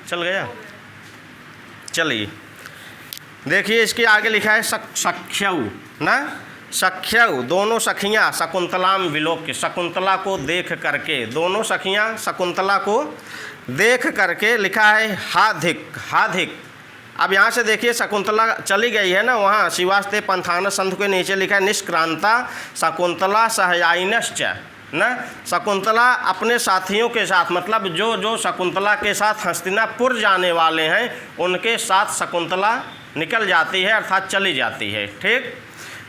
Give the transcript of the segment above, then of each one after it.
चल गया। चलिए देखिए इसके आगे लिखा है सख्यऊ ना, सख्यऊ दोनों सखियाँ शकुंतलाम विलोक्य, शकुंतला को देख करके, दोनों सखियाँ शकुंतला को देख करके लिखा है हाधिक, हाधिक। अब यहाँ से देखिए शकुंतला चली गई है ना, वहाँ शिवास्ते पंथान संध के नीचे लिखा है निष्क्रांता शकुंतला सहयायिनश्च ना, शकुंतला अपने साथियों के साथ, मतलब जो जो शकुंतला के साथ हस्तिनापुर जाने वाले हैं उनके साथ शकुंतला निकल जाती है, अर्थात चली जाती है। ठीक,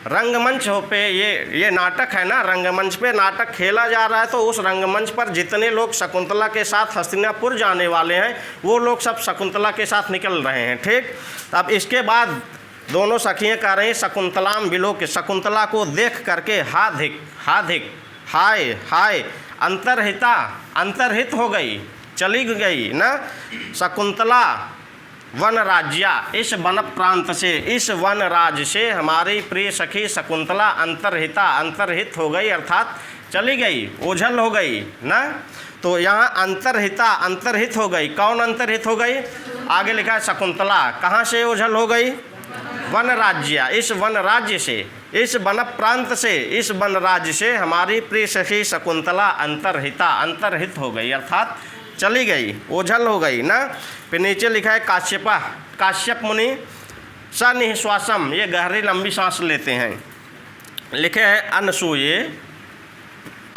रंगमंच हो पे ये नाटक है ना, रंगमंच पे नाटक खेला जा रहा है, तो उस रंगमंच पर जितने लोग शकुंतला के साथ हस्तिनापुर जाने वाले हैं वो लोग सब शकुंतला के साथ निकल रहे हैं। ठीक, अब इसके बाद दोनों सखियाँ कह रही हैं शकुंतलाम विलोक्य, शकुंतला को देख करके हाधिक, हाधिक हाय हाय, अंतरहिता अंतरहित हो गई, चली गई ना शकुंतला वन राज्या, इस वन प्रांत से, इस वन राज्य से हमारी प्रिय सखी शकुंतला अंतरहिता अंतरहित हो गई, अर्थात चली गई, ओझल हो गई ना। तो यहाँ अंतरहिता अंतरहित हो गई, कौन अंतरहित हो गई? आगे लिखा है शकुंतला कहाँ से ओझल हो गई? वन राज्य, इस वन राज्य से, इस वन प्रांत से, इस वन राज्य से हमारी प्रिय सखी शकुंतला अंतरहिता अंतरहित हो गई, अर्थात चली गई, ओझल हो गई ना। फिर नीचे लिखा है काश्यपा, काश्यप मुनि सनिश्वासम, ये गहरी लंबी सांस लेते हैं। लिखे हैं अनसूये,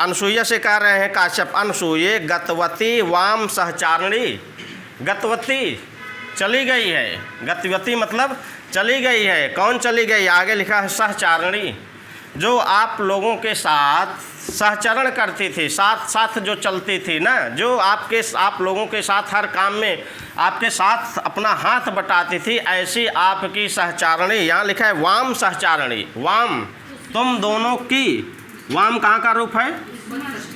अनसूया से कह रहे हैं काश्यप, अनसूये गतवती वाम सहचारिणी, गतवती चली गई है, गतवती मतलब चली गई है, कौन चली गई? आगे लिखा है सहचारिणी, जो आप लोगों के साथ सहचरण करती थी, साथ साथ जो चलती थी ना, जो आप लोगों के साथ हर काम में आपके साथ अपना हाथ बटाती थी, ऐसी आपकी सहचारिणी। यहाँ लिखा है वाम सहचारिणी, वाम तुम दोनों की, वाम कहाँ का रूप है?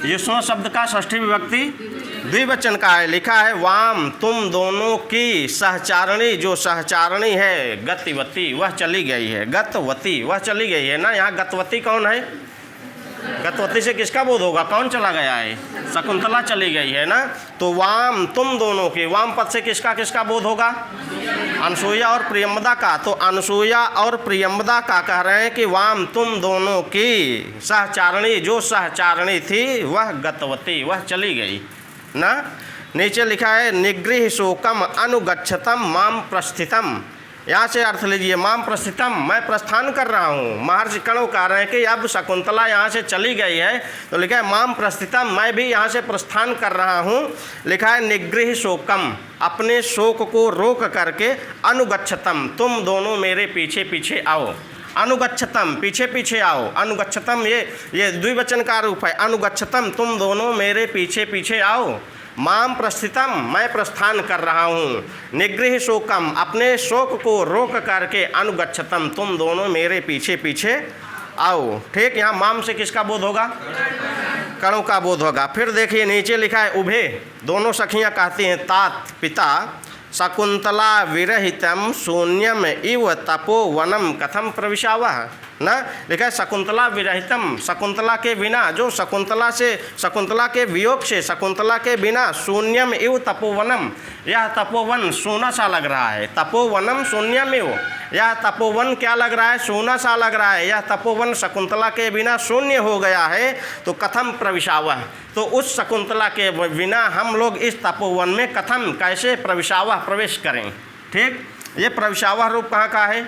युष्म शब्द का षष्ठी विभक्ति द्विवचन का है, लिखा है वाम तुम दोनों की सहचारिणी, जो सहचारिणी है गतिवती, वह चली गई है, गतवती वह चली गई है ना। यहाँ गतवती कौन है? गतवती से किसका बोध होगा? कौन चला गया है? शकुंतला चली गई है ना। तो वाम तुम दोनों की, वाम पद से किसका किसका बोध होगा? अनसूया और प्रियंवदा का। तो अनसूया और प्रियंवदा का कह रहे हैं कि वाम तुम दोनों की सहचारिणी, जो सहचारिणी थी वह गतवती, वह चली गई ना। नीचे लिखा है निगृह शोकम अनुगच्छतम माम प्रस्थितम, यहाँ से अर्थ लीजिए माम प्रस्थितम, मैं प्रस्थान कर रहा हूँ। महर्षि कणव कह रहे हैं कि अब शकुंतला यहाँ से चली गई है, तो लिखा है माम प्रस्थितम, मैं भी यहाँ से प्रस्थान कर रहा हूँ। लिखा है निगृह शोकम, अपने शोक को रोक करके, अनुगच्छतम तुम दोनों मेरे पीछे पीछे आओ, अनुगच्छतम पीछे पीछे आओ, अनुगच्छतम ये द्विवचन का रूप है, अनुगच्छतम तुम दोनों मेरे पीछे पीछे आओ। माम प्रस्थितम, मैं प्रस्थान कर रहा हूँ। निगृह शोकम, अपने शोक को रोक करके, अनुगच्छतम तुम दोनों मेरे पीछे पीछे आओ। ठीक, यहाँ माम से किसका बोध होगा? कणों का बोध होगा। फिर देखिए नीचे लिखा है उभे, दोनों सखियाँ कहती हैं तात पिता शकुंतला विरहितम शून्यम इव तपोवनम कथम प्रविशावः ना। लिखा है शकुंतला विरहितम, शकुंतला के बिना, जो शकुंतला के वियोग से, शकुंतला के बिना, शून्यम इव तपोवनम, यह तपोवन सोना सा लग रहा है। तपोवनम शून्यम इव, यह तपोवन क्या लग रहा है? सोना सा लग रहा है। यह तपोवन शकुंतला के बिना शून्य हो गया है, तो कथम प्रविशावः, तो उस शकुंतला के बिना हम लोग इस तपोवन में कथम कैसे प्रविशावः प्रवेश करें। ठीक, ये प्रविशावः रूप कहाँ का है?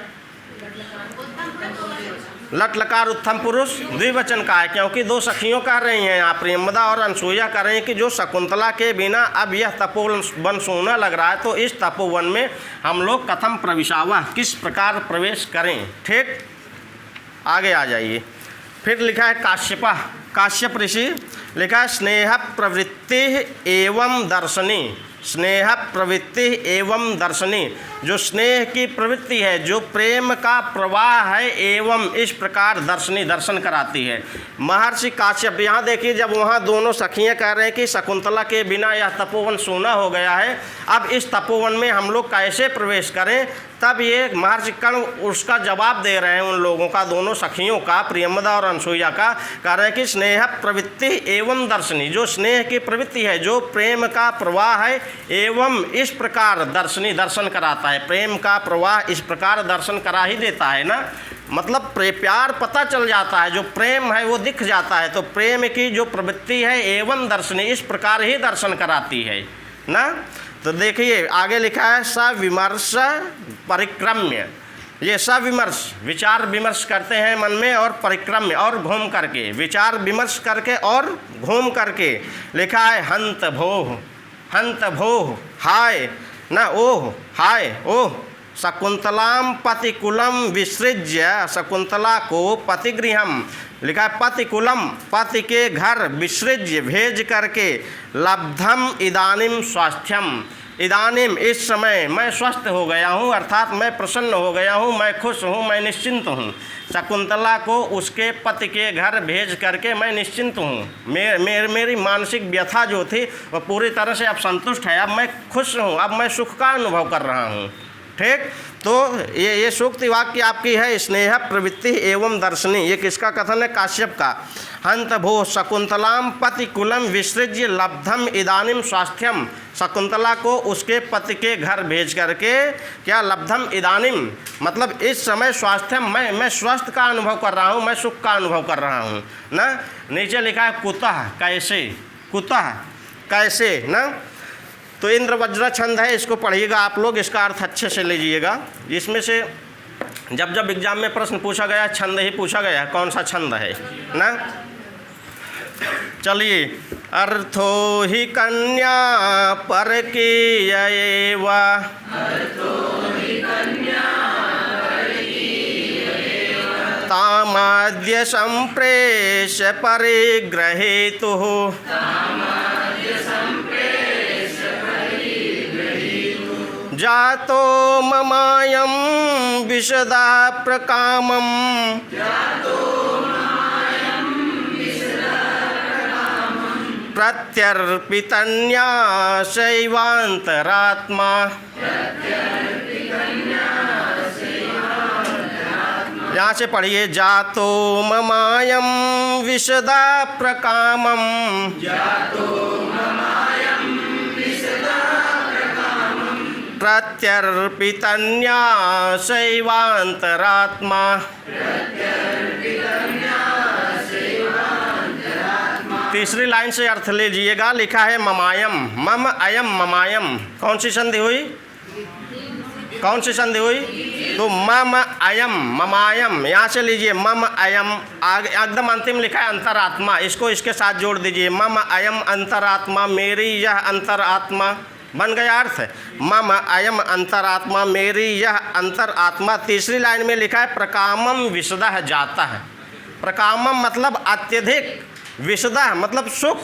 लट लकार उत्तम पुरुष द्विवचन का है, क्योंकि दो सखियों कह रही हैं यहाँ, प्रियंवदा और अनसूया कह रही हैं कि जो शकुंतला के बिना अब यह तपोवन सोना लग रहा है, तो इस तपोवन में हम लोग कथम प्रविशावः, किस प्रकार प्रवेश करें। ठीक, आगे आ जाइए। फिर लिखा है काश्यपा, काश्यप ऋषि, लिखा है स्नेह प्रवृत्ति एवं दर्शनी, स्नेह प्रवृत्ति एवं दर्शनी, जो स्नेह की प्रवृत्ति है, जो प्रेम का प्रवाह है, एवं इस प्रकार दर्शनी दर्शन कराती है। महर्षि काश्यप, यहाँ देखिए जब वहाँ दोनों सखियाँ कह रहे हैं कि शकुंतला के बिना यह तपोवन सोना हो गया है, अब इस तपोवन में हम लोग कैसे प्रवेश करें, तब ये महर्षि कर्ण उसका जवाब दे रहे हैं उन लोगों का, दोनों सखियों का, प्रियंवदा और अनसूया का। कह रहे हैं कि स्नेह प्रवृत्ति एवं दर्शनी, जो स्नेह की प्रवृत्ति है, जो प्रेम का प्रवाह है, एवं इस प्रकार दर्शनी दर्शन कराता है। प्रेम का प्रवाह इस प्रकार दर्शन करा ही देता है ना, मतलब प्यार पता चल जाता है, जो प्रेम है वो दिख जाता है। तो प्रेम की जो प्रवृत्ति है एवं दर्शनी इस प्रकार ही दर्शन कराती है ना। तो देखिए आगे लिखा है सविमर्श परिक्रम्य। ये सविमर्श विचार विमर्श करते हैं मन में, और परिक्रम्य और घूम करके, विचार विमर्श करके और घूम करके। लिखा है हंत भोह हाय ना ओह हाय ओह शकुंतलाम पतिकुलम विसृज्य, शकुंतला को पतिगृहम, लिखा है पतिकुलम पति के घर, विसृज्य भेज करके, लब्धम इदानीम स्वास्थ्यम, इदानीम इस समय मैं स्वस्थ हो गया हूँ, अर्थात मैं प्रसन्न हो गया हूँ, मैं खुश हूँ, मैं निश्चिंत हूँ। शकुंतला को उसके पति के घर भेज करके मैं निश्चिंत हूँ। मेरी मानसिक व्यथा जो थी वह पूरी तरह से अब संतुष्ट है, अब मैं खुश हूँ, अब मैं सुख का अनुभव कर रहा हूँ। ठीक, तो ये सूक्ति वाक्य आपकी है स्नेह प्रवृत्ति एवं दर्शनी। ये किसका कथन है? काश्यप का। हंत भो शकुंतलाम पतिकुलम विसृज्य लब्धम इदानीम स्वास्थ्यम, शकुंतला को उसके पति के घर भेज करके क्या लब्धम इदानीम मतलब इस समय स्वास्थ्यम मैं स्वस्थ का अनुभव कर रहा हूँ, मैं सुख का अनुभव कर रहा हूँ ना। नीचे लिखा है कुतः कैसे, कुतः कैसे ना। तो इंद्र वज्र छंद है, इसको पढ़िएगा आप लोग, इसका अर्थ अच्छे से लीजिएगा। इसमें से जब एग्जाम में प्रश्न पूछा गया छंद ही पूछा गया, कौन सा छंद है ना। चलिए, अर्थो ही कन्या पर की तामाद्य संप्रेष परिग्रहेतुः, जातो ममायं विशदा प्रकामं, प्रत्यर्पितन्यासैवान्तरात्मा, यहाँ से पढ़िए, जातो ममायं विशदा प्रकामं, प्रत्यर्पितन्यासैवान्तरात्मा। तीसरी लाइन से अर्थ लीजिएगा। लिखा है ममायम, मम अयम ममायम, कौन सी संधि हुई, कौन सी संधि हुई? तो मम अयम ममायम, यहाँ से लीजिए मम अयम, आगे एकदम अंतिम लिखा है अंतरात्मा, इसको इसके साथ जोड़ दीजिए, मम अयम अंतरात्मा, मेरी यह अंतरात्मा, बन गया अर्थ, मम अयम अंतरात्मा, मेरी यह अंतरात्मा। तीसरी लाइन में लिखा है प्रकामम विशदः जातः, प्रकामम मतलब अत्यधिक, विशदः मतलब सुख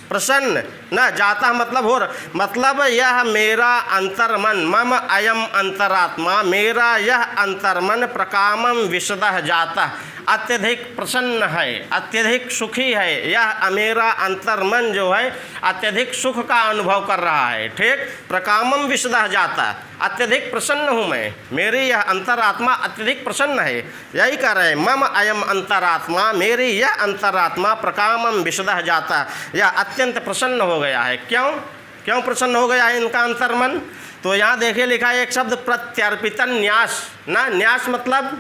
प्रसन्न न, जाता मतलब हो, मतलब यह मेरा अंतर्मन, मम अयम अंतरात्मा, मेरा यह अंतर्मन प्रकामम विशदः जाता, अत्यधिक प्रसन्न है, अत्यधिक सुखी है। यह मेरा अंतर्मन जो है अत्यधिक सुख का अनुभव कर रहा है। ठीक, प्रकामम विशदः जाता, अत्यधिक प्रसन्न हूँ मैं, मेरी यह अंतरात्मा अत्यधिक प्रसन्न है। यही कह रहे हैं, मम अयम अंतरात्मा, मेरी यह अंतरात्मा प्रकामम विशदः जाता, यह अत्यंत प्रसन्न हो गया है। क्यों प्रसन्न हो गया है इनका अंतर्मन? तो यहाँ देखिए लिखा है एक शब्द प्रत्यर्पितन न्यास ना, न्यास मतलब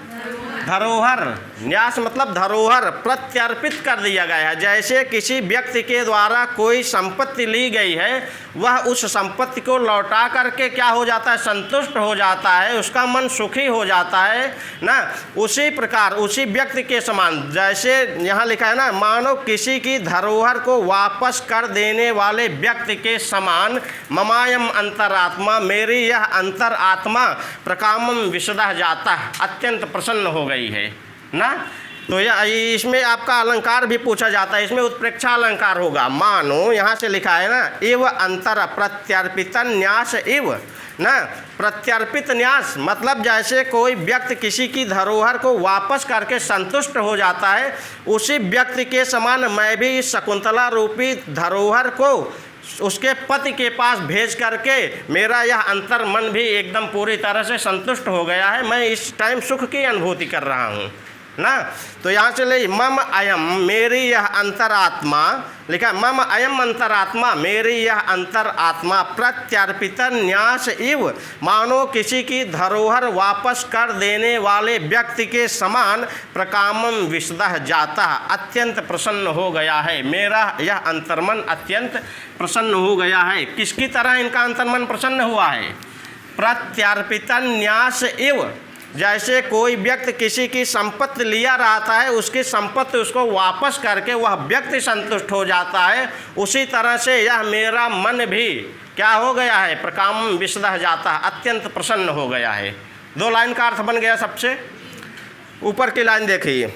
धरोहर, न्यास मतलब धरोहर, प्रत्यर्पित कर दिया गया है। जैसे किसी व्यक्ति के द्वारा कोई संपत्ति ली गई है, वह उस संपत्ति को लौटा करके क्या हो जाता है, संतुष्ट हो जाता है, उसका मन सुखी हो जाता है ना। उसी प्रकार उसी व्यक्ति के समान, जैसे यहाँ लिखा है ना, मानो किसी की धरोहर को वापस कर देने वाले व्यक्ति के समान, ममायम अंतरात्मा, मेरी यह अंतरात्मा प्रकामम विशदः जाता, अत्यंत प्रसन्न हो गई है ना। तो यह इसमें आपका अलंकार भी पूछा जाता है, इसमें उत्प्रेक्षा अलंकार होगा। मानो यहाँ से लिखा है ना, इव अंतर प्रत्यर्पित न्यास इव ना, प्रत्यर्पित न्यास मतलब जैसे कोई व्यक्ति किसी की धरोहर को वापस करके संतुष्ट हो जाता है, उसी व्यक्ति के समान मैं भी इस शकुंतला रूपी धरोहर को उसके पति के पास भेज करके मेरा यह अंतर मन भी एकदम पूरी तरह से संतुष्ट हो गया है, मैं इस टाइम सुख की अनुभूति कर रहा हूँ ना। तो यहाँ से ले मम अयम, मेरी यह अंतरात्मा, लिखा मम अयम अंतरात्मा, मेरी यह अंतरात्मा प्रत्यर्पित न्यास इव, मानो किसी की धरोहर वापस कर देने वाले व्यक्ति के समान प्रकामम विशदः जाता, अत्यंत प्रसन्न हो गया है। मेरा यह अंतर्मन अत्यंत प्रसन्न हो गया है। किसकी तरह इनका अंतर्मन प्रसन्न हुआ है? प्रत्यर्पित न्यास इव, जैसे कोई व्यक्ति किसी की संपत्ति लिया रहता है, उसकी संपत्ति उसको वापस करके वह व्यक्ति संतुष्ट हो जाता है, उसी तरह से यह मेरा मन भी क्या हो गया है? प्रकाम विशदः जाता, अत्यंत प्रसन्न हो गया है। 2 लाइन का अर्थ बन गया। सबसे ऊपर की लाइन देखिए,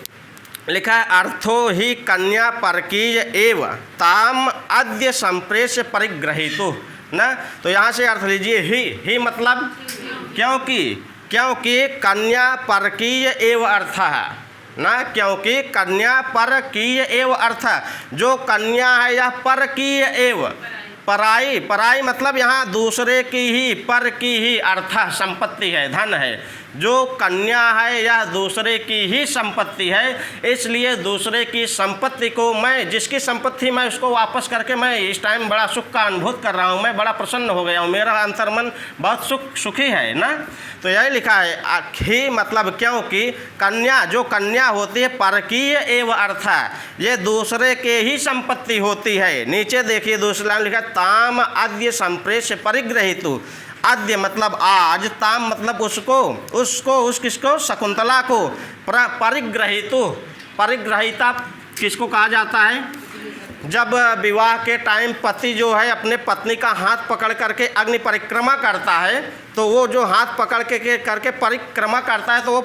लिखा है अर्थो ही कन्या परकीय एव ताम अद्य संप्रेष्य परिग्रहीतु, ना। तो यहाँ से अर्थ लीजिए, ही मतलब क्योंकि कन्या परकीय एव अर्थ है, ना, क्योंकि कन्या परकीय एव अर्थ, जो कन्या है यह परकीय एव, पराई मतलब यहाँ दूसरे की ही, पर की ही अर्थ संपत्ति है, धन है। जो कन्या है यह दूसरे की ही संपत्ति है, इसलिए दूसरे की संपत्ति को मैं, जिसकी संपत्ति मैं उसको वापस करके मैं इस टाइम बड़ा सुख का अनुभव कर रहा हूँ, मैं बड़ा प्रसन्न हो गया हूँ, मेरा अंतर्मन बहुत सुखी है, ना। तो यही लिखा है ही मतलब क्योंकि कन्या, जो कन्या होती है परकीय एवं अर्थ, ये दूसरे के ही संपत्ति होती है। नीचे देखिए दूसरी लाइन लिखा ताम अद्य संप्रेष्य परिग्रहीतु, अद्य मतलब आज, ताम मतलब उस किसको? शकुंतला को। परिग्रहीतु, परिग्रहिता किसको कहा जाता है? जब विवाह के टाइम पति जो है अपने पत्नी का हाथ पकड़ करके अग्नि परिक्रमा करता है, तो वो जो हाथ पकड़ के करके परिक्रमा करता है तो वो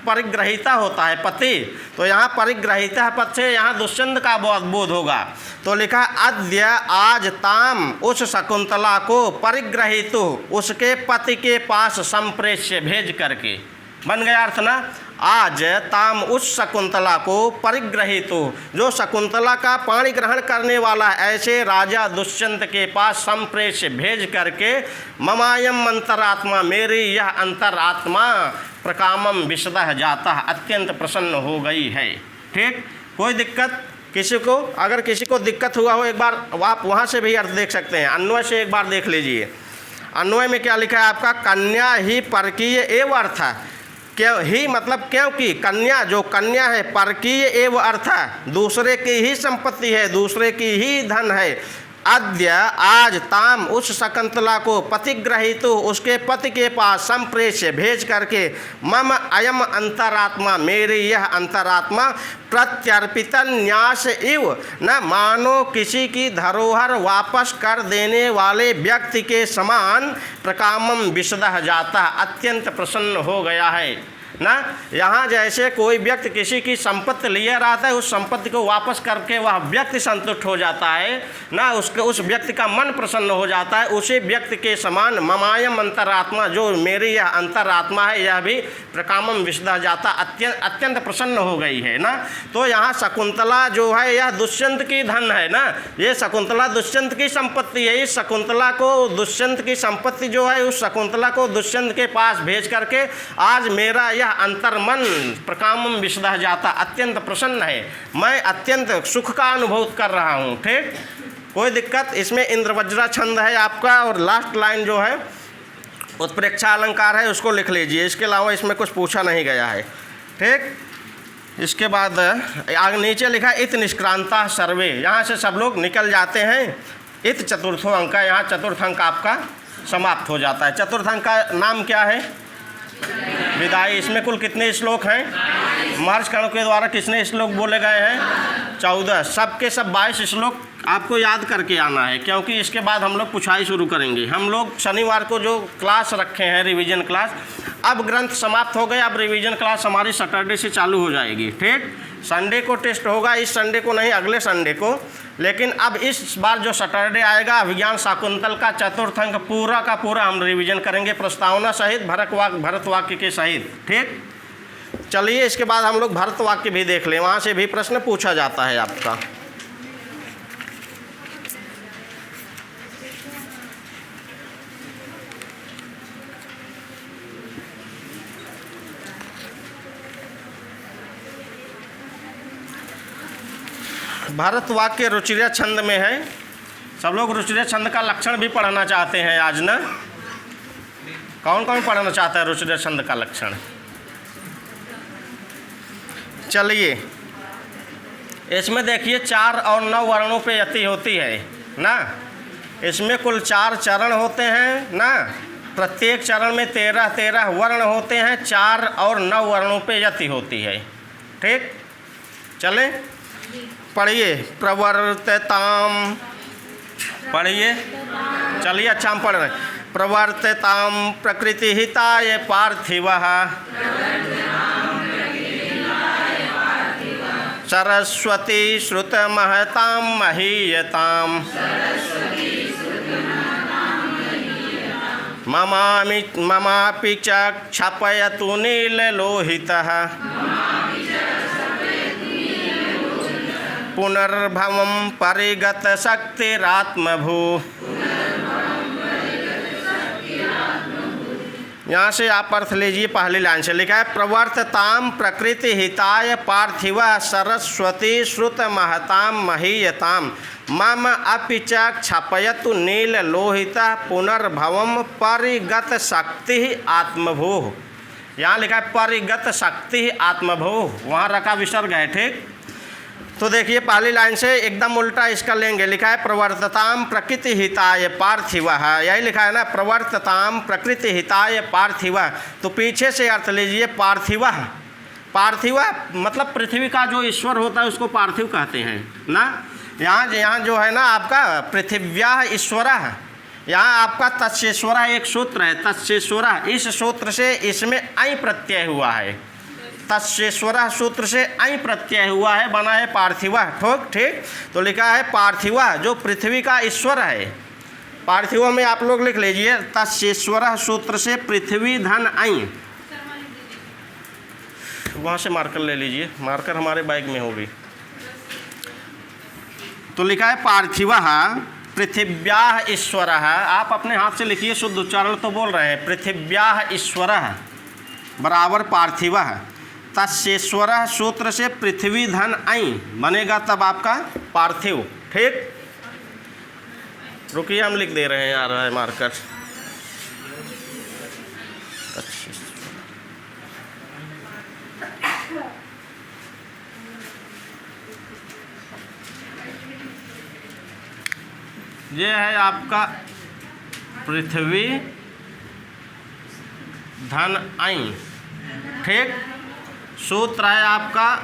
परिग्रहिता होता है पति। तो यहाँ परिग्रहिता पद से यहाँ दुष्यंत का बोध होगा। तो लिखा अद्य आज ताम, उस शकुंतला को परिग्रहितु, उसके पति के पास संप्रेष्य भेज करके, बन गया अर्थ ना। आज ताम उस शकुंतला को परिग्रहितु, जो शकुंतला का पाणी ग्रहण करने वाला, ऐसे राजा दुष्यंत के पास संप्रेष्य भेज करके ममायम अंतरात्मा, मेरी यह अंतरात्मा प्रकामम विशदः जाता, अत्यंत प्रसन्न हो गई है। ठीक, कोई दिक्कत किसी को? अगर किसी को दिक्कत हुआ हो एक बार आप वहाँ से भी अर्थ देख सकते हैं, अन्वय से एक बार देख लीजिए। अन्वय में क्या लिखा है आपका? कन्या ही परकीय एवं अर्थ, क्यों ही मतलब क्योंकि कन्या, जो कन्या है परकीय एवं अर्थ, दूसरे की ही संपत्ति है, दूसरे की ही धन है। अद्य आज ताम उस शकुंतला को पतिग्रहितु, उसके पति के पास संप्रेष्य भेज करके मम अयम अंतरात्मा, मेरी यह अंतरात्मा प्रत्यर्पित न्यास इव, न मानो किसी की धरोहर वापस कर देने वाले व्यक्ति के समान प्रकामम विशदः जाता, अत्यंत प्रसन्न हो गया है, ना। यहाँ जैसे कोई व्यक्ति किसी की संपत्ति लिए रहता है, उस संपत्ति को वापस करके वह व्यक्ति संतुष्ट हो जाता है, ना, उस व्यक्ति का मन प्रसन्न हो जाता है, उसी व्यक्ति के समान ममायम अंतरात्मा, जो मेरी यह अंतरात्मा है, यह भी प्रकामम विशदः जाता, अत्यंत प्रसन्न हो गई है, ना। तो यहाँ शकुंतला जो है यह दुष्यंत की धन है, ना, ये शकुंतला दुष्यंत की संपत्ति है। इस शकुंतला को, दुष्यंत की संपत्ति जो है, उस शकुंतला को दुष्यंत के पास भेज करके आज मेरा यह अंतर्मन प्रकामम विशदः जाता, अत्यंत प्रसन्न है, मैं अत्यंत सुख का अनुभव कर रहा हूँ। ठीक, कोई दिक्कत? इसमें इंद्रवज्रा छंद है आपका, और लास्ट लाइन जो है उत्प्रेक्षा अलंकार है, उसको लिख लीजिए। इसके अलावा इसमें कुछ पूछा नहीं गया है। ठीक, इसके बाद आगे नीचे लिखा है इत निष्क्रांता सर्वे, यहाँ से सब लोग निकल जाते हैं। इत चतुर्थो अंक, यहाँ चतुर्थ अंक आपका समाप्त हो जाता है। चतुर्थ अंक का नाम क्या है? विदाई। इसमें कुल कितने श्लोक हैं? महर्षि कर्ण के द्वारा कितने श्लोक बोले गए हैं? 14। सब के सब 22 श्लोक आपको याद करके आना है, क्योंकि इसके बाद हम लोग पुछाई शुरू करेंगे। हम लोग शनिवार को जो क्लास रखे हैं, रिवीजन क्लास, अब ग्रंथ समाप्त हो गए, अब रिवीजन क्लास हमारी सैटरडे से चालू हो जाएगी। ठीक, संडे को टेस्ट होगा, इस संडे को नहीं, अगले संडे को। लेकिन अब इस बार जो सैटरडे आएगा, अभिज्ञान शाकुंतल का चतुर्थ अंक पूरा का पूरा हम रिवीजन करेंगे, प्रस्तावना सहित, भरत वाक्य के सहित। ठीक, चलिए इसके बाद हम लोग भरत वाक्य भी देख लें, वहाँ से भी प्रश्न पूछा जाता है आपका। भरत वाक्य रुचिर छंद में है। सब लोग रुचिर छंद का लक्षण भी पढ़ना चाहते हैं आज ना। कौन कौन पढ़ना चाहता है रुचिर छंद का लक्षण? चलिए, इसमें देखिए 4 और 9 वर्णों पे यति होती है ना। इसमें कुल 4 चरण होते हैं ना। प्रत्येक चरण में 13-13 वर्ण होते हैं। 4 और 9 वर्णों पे यति होती है। ठीक, चले पढ़िए। प्रवर्तताम, पढ़िए। चलिए, अच्छा हम पढ़ रहे हैं। प्रवर्तताम प्रकृति हिताय पार्थिवः सरस्वती श्रुत महताम महीयताम ममापि च क्षपयतु नीललोहितः पुनर्भवं परिगत शक्तिरात्मभू। यहाँ से आप अर्थ लीजिए। पहली लाइन से लिखा है प्रवर्तताम प्रकृति हिताय पार्थिवः सरस्वती श्रुत महताम महीयताम मम अपि च क्षपयतु नीललोहितः पुनर्भवं परिगत शक्ति आत्मभूः। यहाँ लिखा है परिगत शक्ति आत्मभूः, वहाँ रखा विसर्ग है। ठीक, तो देखिए पहली लाइन से एकदम उल्टा इसका लेंगे। लिखा है प्रवर्तताम प्रकृति हिताय पार्थिवः, यही लिखा है ना, प्रवर्तताम प्रकृति हिताय पार्थिवः। तो पीछे से अर्थ लीजिए पार्थिवः। पार्थिवः मतलब पृथ्वी का जो ईश्वर होता है उसको पार्थिव कहते हैं ना। यहाँ जो है ना आपका पृथिव्याः ईश्वरः, यहाँ आपका तत्सेश्वरः एक सूत्र है, तत्सेश्वरः। इस सूत्र से इसमें ऐ प्रत्यय हुआ है। तत्सेश्वरः सूत्र से ऐ प्रत्यय हुआ है, बना है पार्थिवः। ठीक, तो लिखा है पार्थिवः जो पृथ्वी का ईश्वर है। पार्थिवः में आप लोग लिख लीजिए तत्सेश्वरः सूत्र से पृथ्वी धन ऐ। वहाँ से मार्कर ले लीजिए, मार्कर हमारे बैग में होगी। तो लिखा है पार्थिवः पृथिव्याः ईश्वरः। आप अपने हाथ से लिखिए, शुद्ध उच्चारण तो बोल रहे हैं। पृथिव्याः ईश्वरः बराबर पार्थिवः। तत्सेश्वरः सूत्र से पृथ्वी धन ऐ बनेगा तब आपका पार्थिव। ठीक, रुकिए हम लिख दे रहे हैं, आ रहा है मार्कर। ये है आपका पृथ्वी धन ऐ। ठीक, सूत्र है आपका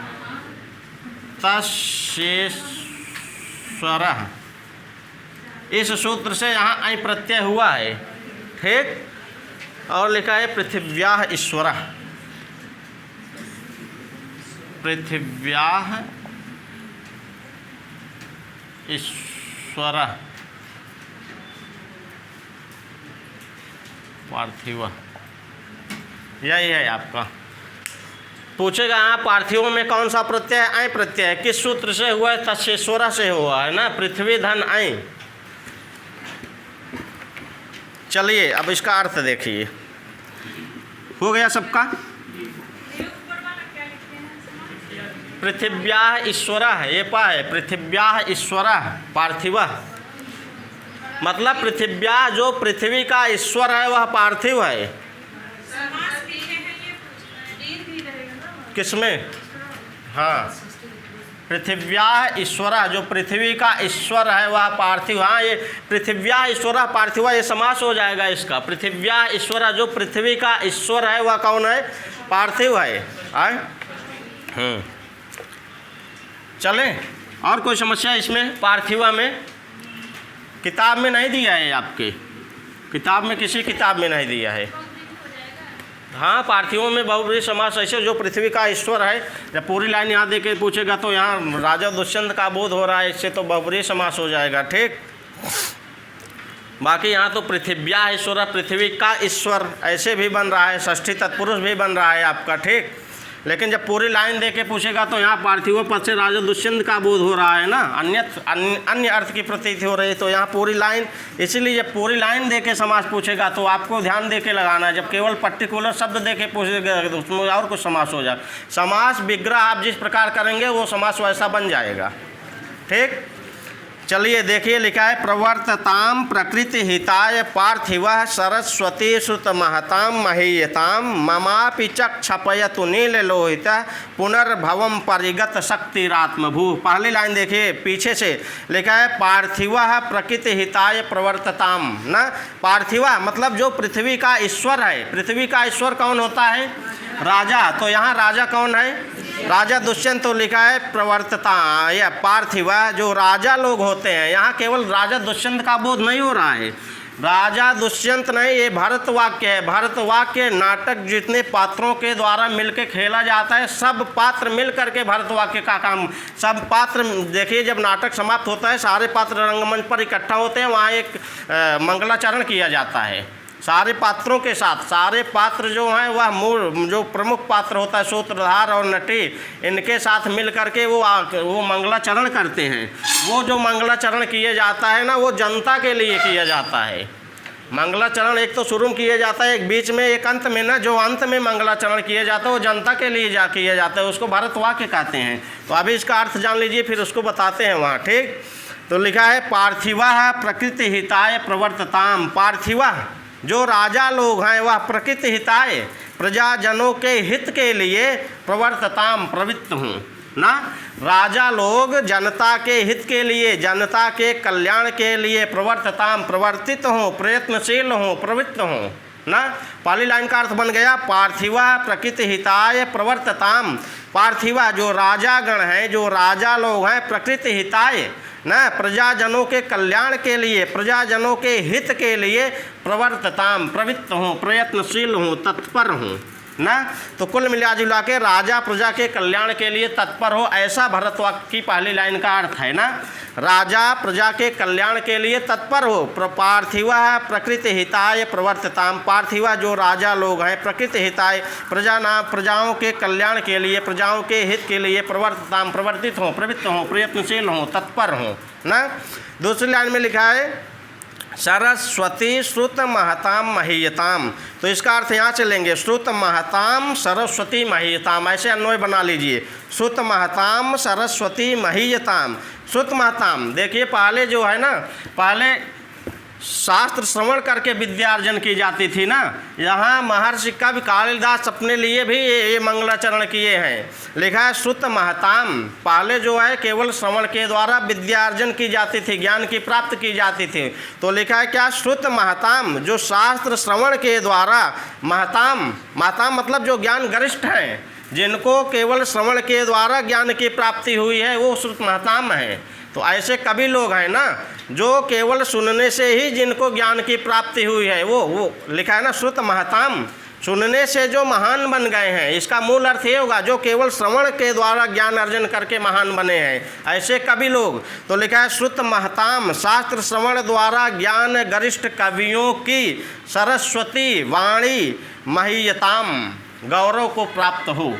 तत्सेश्वरः। इस सूत्र से यहाँ ऐ प्रत्यय हुआ है। ठीक, और लिखा है पृथिव्याः ईश्वरः। पृथिव्याः ईश्वरः पार्थिवः, यही है आपका। पूछेगा यहाँ पार्थिवों में कौन सा प्रत्यय है? ऐ प्रत्यय है। किस सूत्र से हुआ है? तत्सेश्वरः से हुआ है ना, पृथ्वी धन ऐ। चलिए अब इसका अर्थ देखिए, हो गया सबका। पृथिव्याः ईश्वरः, ये पा है पृथिव्याः ईश्वरः पार्थिवः, मतलब पृथिव्याः जो पृथ्वी का ईश्वर है वह पार्थिव है। किसमें? हाँ, पृथिव्याः ईश्वरः जो पृथ्वी का ईश्वर है वह पार्थिव। हाँ, ये पृथिव्याः ईश्वरः पार्थिवः ये समास हो जाएगा इसका। पृथिव्याः ईश्वरः जो पृथ्वी का ईश्वर है वह कौन है? पार्थिव है। चलें, और कोई समस्या इसमें? पार्थिवा में किताब में नहीं दिया है, आपके किताब में किसी किताब में नहीं दिया है। हाँ, पार्थिवों में बहुब्रीहि समास ऐसे जो पृथ्वी का ईश्वर है। जब पूरी लाइन यहाँ देके पूछेगा तो यहाँ राजा दुष्यंत का बोध हो रहा है, इससे तो बहुब्रीहि समास हो जाएगा। ठीक, बाकी यहाँ तो पृथिव्याः ईश्वरः पृथ्वी का ईश्वर ऐसे भी बन रहा है, षष्ठी तत्पुरुष भी बन रहा है आपका। ठीक, लेकिन जब पूरी लाइन देके पूछेगा तो यहाँ पार्थिव पद से राजा दुष्यंत का बोध हो रहा है ना, अन्य अर्थ की प्रतीति हो रही है। तो यहाँ पूरी लाइन, इसीलिए जब पूरी लाइन देके समास पूछेगा तो आपको ध्यान देके लगाना है। जब केवल पर्टिकुलर शब्द देके पूछेगा तो उसमें और कुछ समास हो जाए। समास विग्रह आप जिस प्रकार करेंगे वो समास वैसा बन जाएगा। ठीक। चलिए देखिए लिखा है प्रवर्तताम प्रकृति हिताय पार्थिवः सरस्वती श्रुत महताम महीयताम ममापि चक्षपयतु नील लोहितः पुनर्भवम परिगत शक्तिरात्मभू। पहली लाइन देखिए पीछे से लिखा है पार्थिवः प्रकृति हिताय प्रवर्तताम। ना पार्थिवा मतलब जो पृथ्वी का ईश्वर है। पृथ्वी का ईश्वर कौन होता है? राजा। तो यहाँ राजा कौन है? राजा दुष्यंत। तो लिखा है प्रवर्तता या पार्थिवा जो राजा लोग होते हैं। यहाँ केवल राजा दुष्यंत का बोध नहीं हो रहा है। राजा दुष्यंत नहीं, ये भारत वाक्य है। भारत वाक्य नाटक जितने पात्रों के द्वारा मिलकर खेला जाता है, सब पात्र मिल करके भारत वाक्य का काम। सब पात्र देखिए जब नाटक समाप्त होता है सारे पात्र रंगमंच पर इकट्ठा होते हैं, वहाँ एक मंगलाचरण किया जाता है सारे पात्रों के साथ। सारे पात्र जो हैं वह मूल जो प्रमुख पात्र होता है सूत्रधार और नटी, इनके साथ मिल करके वो मंगलाचरण करते हैं। वो जो मंगलाचरण किए जाता है ना, वो जनता के लिए किया जाता है। मंगलाचरण एक तो शुरू में किया जाता है, एक बीच में, एक अंत में ना। जो अंत में मंगलाचरण किया जाता है वो जनता के लिए किया जाता है, उसको भारत वाक्य कहते हैं। तो अभी इसका अर्थ जान लीजिए फिर उसको बताते हैं वहाँ। ठीक। तो लिखा है पार्थिवा प्रकृति हिताय प्रवर्तताम। पार्थिवा जो राजा लोग हैं वह प्रकृति हिताय प्रजाजनों के हित के लिए प्रवर्तताम प्रवृत्त हूँ। ना राजा लोग जनता के हित के लिए, जनता के कल्याण के लिए प्रवर्तताम प्रवर्तित हों, प्रयत्नशील हों, प्रवृत्त हों। ना पहली लाइन का अर्थ बन गया पार्थिवा प्रकृति हिताय प्रवर्तताम। पार्थिवा जो राजागण हैं, जो राजा लोग हैं, प्रकृति हिताय ना प्रजाजनों के कल्याण के लिए, प्रजाजनों के हित के लिए प्रवर्तताम प्रवृत्त हूँ, प्रयत्नशील हूँ, तत्पर हूँ। ना तो कुल मिला जुला के राजा प्रजा के कल्याण के लिए तत्पर हो, ऐसा भरत वाक्य की पहली लाइन का अर्थ है। ना राजा प्रजा के कल्याण के लिए तत्पर हो। पार्थिवा प्रकृति हिताय प्रवर्तताम। पार्थिवा जो राजा लोग हैं प्रकृति हिताय प्रजाओं के कल्याण के लिए, प्रजाओं के हित के लिए प्रवर्तताम प्रवर्तित हों, प्रवृत्त हों, प्रयत्नशील हों, तत्पर हों। ना दूसरी लाइन में लिखा है सरस्वती श्रुत महताम महीयताम। तो इसका अर्थ यहाँ से लेंगे श्रुत महताम सरस्वती महीयताम, ऐसे अन्वय बना लीजिए। श्रुत महताम सरस्वती महीयताम। श्रुत महताम देखिए पहले जो है ना, पहले शास्त्र श्रवण करके विद्यार्जन की जाती थी ना। यहाँ महर्षि कवि कालिदास अपने लिए भी ये मंगलाचरण किए हैं। लिखा है श्रुत महताम। पहले जो है केवल श्रवण के द्वारा विद्यार्जन की जाती थी, ज्ञान की प्राप्त की जाती थी। तो लिखा है क्या श्रुत महताम जो शास्त्र श्रवण के द्वारा, महताम महताम मतलब जो ज्ञान गरिष्ठ हैं, जिनको केवल श्रवण के द्वारा ज्ञान की प्राप्ति हुई है वो श्रुत महताम है। तो ऐसे कवि लोग हैं ना जो केवल सुनने से ही जिनको ज्ञान की प्राप्ति हुई है, वो लिखा है ना श्रुत महताम, सुनने से जो महान बन गए हैं। इसका मूल अर्थ ये होगा जो केवल श्रवण के द्वारा ज्ञान अर्जन करके महान बने हैं, ऐसे कवि लोग। तो लिखा है श्रुत महताम शास्त्र श्रवण द्वारा ज्ञान गरिष्ठ कवियों की सरस्वती वाणी महीयताम गौरव को प्राप्त हो।